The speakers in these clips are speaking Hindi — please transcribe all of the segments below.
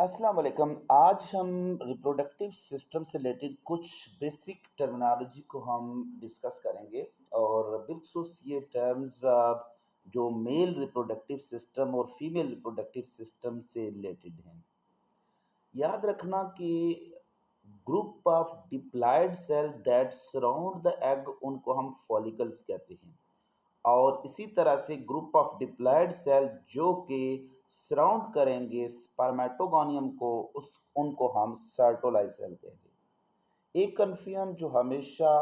अस्सलाम वालेकुम। आज हम रिप्रोडक्टिव सिस्टम से रिलेटेड कुछ बेसिक टर्मिनोलॉजी को हम डिस्कस करेंगे और बिलखुसूस ये टर्म्स जो मेल रिप्रोडक्टिव सिस्टम और फीमेल रिप्रोडक्टिव सिस्टम से रिलेटेड हैं। याद रखना कि group of diploid cell that surround the egg उनको हम फॉलिकल्स कहते हैं। और इसी तरह से ग्रुप ऑफ डिप्लॉयड सेल जो कि सराउंड करेंगे स्पर्मेटोगोनियम को उस उनको हम सर्टोलाइज सेल कहेंगे। एक कन्फ्यूजन जो हमेशा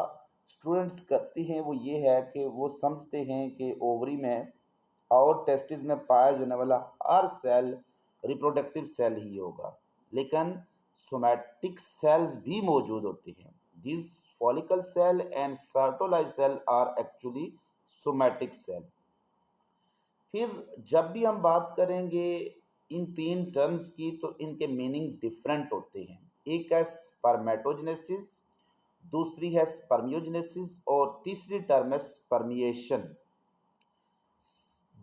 स्टूडेंट्स करती हैं वो ये है कि वो समझते हैं कि ओवरी में और टेस्टिस में पाया जाने वाला हर सेल रिप्रोडक्टिव सेल ही होगा, लेकिन सोमैटिक सेल्स भी मौजूद होती हैं। This follicle cell and Sertoli's cell are actually somatic cell. फिर जब भी हम बात करेंगे इन तीन टर्म्स की तो इनके मीनिंग डिफरेंट होते हैं। एक है स्पर्मेटोजेनेसिस, दूसरी है स्पर्मियोजेनेसिस और तीसरी टर्म है स्पर्मिएशन।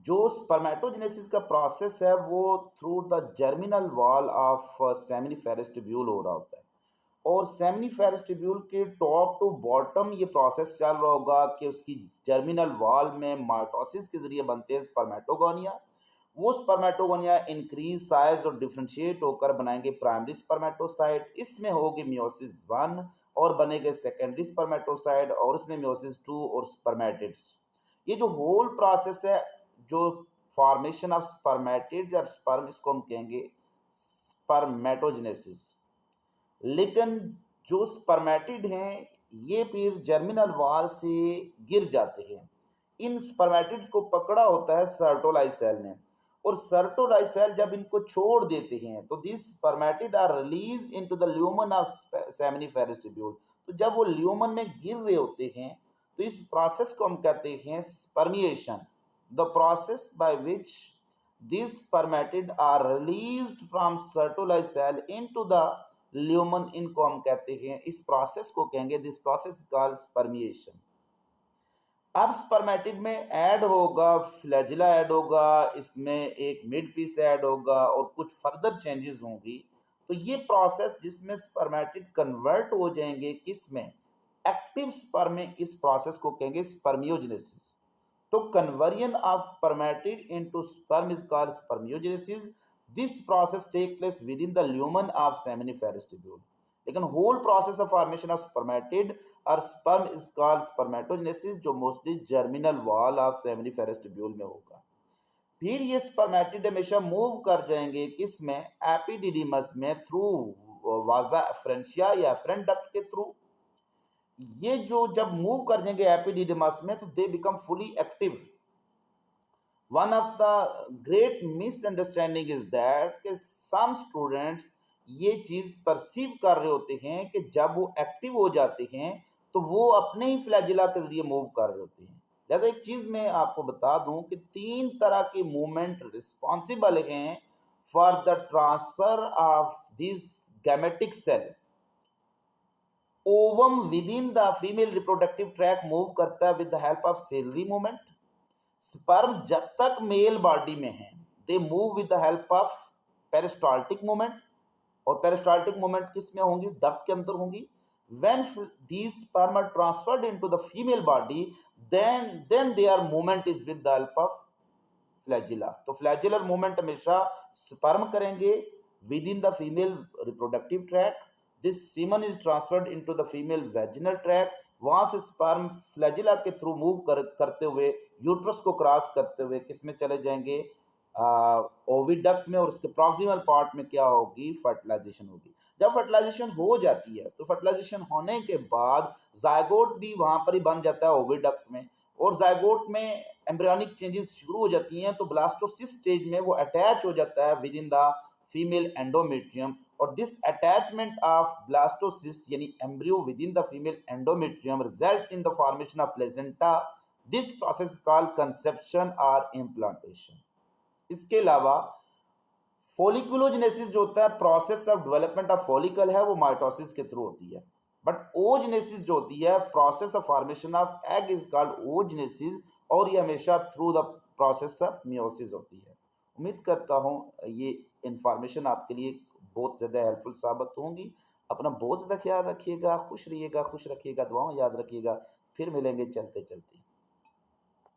जो स्पर्मेटोजेनेसिस का प्रोसेस है वो through the germinal wall of seminiferous tubule हो रहा होता है और सेमिनिफेरस ट्यूब्यूल के टॉप टू बॉटम ये प्रोसेस चल रहा होगा कि उसकी जर्मिनल वॉल में माइटोसिस के जरिए बनते हैं स्पर्मेटोगोनिया। वो स्पर्मेटोगोनिया इंक्रीज साइज और डिफ्रेंशिएट होकर बनाएंगे प्राइमरी स्पर्मेटोसाइट, इसमें होगी मियोसिस 1 और बनेंगे सेकेंडरी स्पर्मेटोसाइट और उसमें मियोसिस 2 और स्पर्मेटिड्स। ये जो होल प्रोसेस है, जो फॉर्मेशन ऑफ स्पर्मेटिड और स्पर्म, इसको हम कहेंगे स्पर्मेटोजेनेसिस। लेकिन जो स्पर्मेटिड हैं ये फिर जर्मिनल वॉल से गिर जाते हैं। इन स्पर्मेटिड्स को पकड़ा होता है सर्टोलाइज सेल ने और सर्टोलाइज सेल जब इनको छोड़ देते हैं तो this spermatid are release into the lumen of seminiferous tubule. तो जब वो ल्यूमन में गिर रहे होते हैं तो इस प्रोसेस को हम कहते हैं spermiation. The process by which these spermatid are released from sertolized cell into the lumen, इनको हम कहते हैं, इस प्रोसेस को कहेंगे दिस प्रोसेस कॉल्ड स्पर्मिएशन। अब स्पर्मेटिड में ऐड होगा फ्लैजिला, ऐड होगा, इसमें एक मिड पीस ऐड होगा और कुछ फर्दर चेंजेस होंगी। तो ये प्रोसेस जिसमें स्पर्मेटिड कन्वर्ट हो जाएंगे किस में, एक्टिव स्पर्म में, इस प्रोसेस को कहेंगे स्पर्मियोजेनेसिस। तो conversion of spermatid into sperm is called spermiogenesis. This process take place within the lumen of seminiferous tubule. लेकिन whole process of formation of spermatid और स्पर्म इज कॉल्ड स्पर्मेटोजेनेसिस, जो mostly germinal wall of seminiferous tubule में होगा। फिर ये स्पर्मेटिड हमेशा मूव कर जाएंगे किस में, एपिडिडिमस में, थ्रू वाजा एफरेंशिया या एफरेंट डक्ट के थ्रू। ये जो जब मूव कर जाएंगे एपिडिडिमस में तो they become fully active. One of the great misunderstanding is that कि सम स्टूडेंट्स ये चीज परसीव कर रहे होते हैं कि जब वो एक्टिव हो जाते हैं तो वो अपने ही फ्लैजिला के जरिए मूव कर रहे होते हैं। लिहाजा एक चीज मैं आपको बता दूं कि तीन तरह के मूवमेंट रिस्पॉन्सिबल हैं for the transfer of this gametic cell. Ovum within the female reproductive tract move करता है with the help of ciliary movement. Sperm जब तक मेल बॉडी में है they move with the help of peristaltic movement, और पेरिस्टाल्टिक मूवमेंट किस में होंगी, डक्ट के अंदर होंगी। when these sperm are transferred into the female body then their movement is with the help of flagella। तो फ्लैजिलर मूवमेंट हमेशा स्पर्म करेंगे with in the female reproductive track. This semen is transferred into the female vaginal track. वहां से स्पर्म फ्लैजिला के थ्रू मूव करते हुए यूट्रस को क्रॉस करते हुए किस में चले जाएंगे, ओविडक्ट में, और उसके प्रॉक्सिमल पार्ट में क्या होगी, फर्टिलाइजेशन होगी। जब फर्टिलाइजेशन हो जाती है तो फर्टिलाइजेशन होने के बाद जायगोट भी वहां पर ही बन जाता है ओविडक्ट में, और जायगोट में एम्ब्रियोनिक चेंजेस शुरू हो जाती हैं तो ब्लास्टोसिस्ट स्टेज में वो अटैच हो जाता है with in the female endometrium. और दिस अटैचमेंट ऑफ ब्लास्टोसिस्ट यानी embryo with in the female endometrium result in the formation of placenta. This process called conception और इम्प्लांटेशन। इसके अलावा फोलिकुलोजेनेसिस जो होता है, process of development of follicle है, वो माइटोसिस के थ्रू होती है। बट ओजेनेसिस जो होती है, process of formation of egg is called oogenesis, और ये हमेशा through the process of meiosis होती है। उम्मीद करता हूँ ये इंफॉर्मेशन आपके लिए बहुत ज़्यादा हेल्पफुल साबित होंगी। अपना बहुत ज़्यादा ख्याल रखिएगा, खुश रहिएगा, खुश रखिएगा, दुआओं में याद रखिएगा। फिर मिलेंगे चलते-चलते।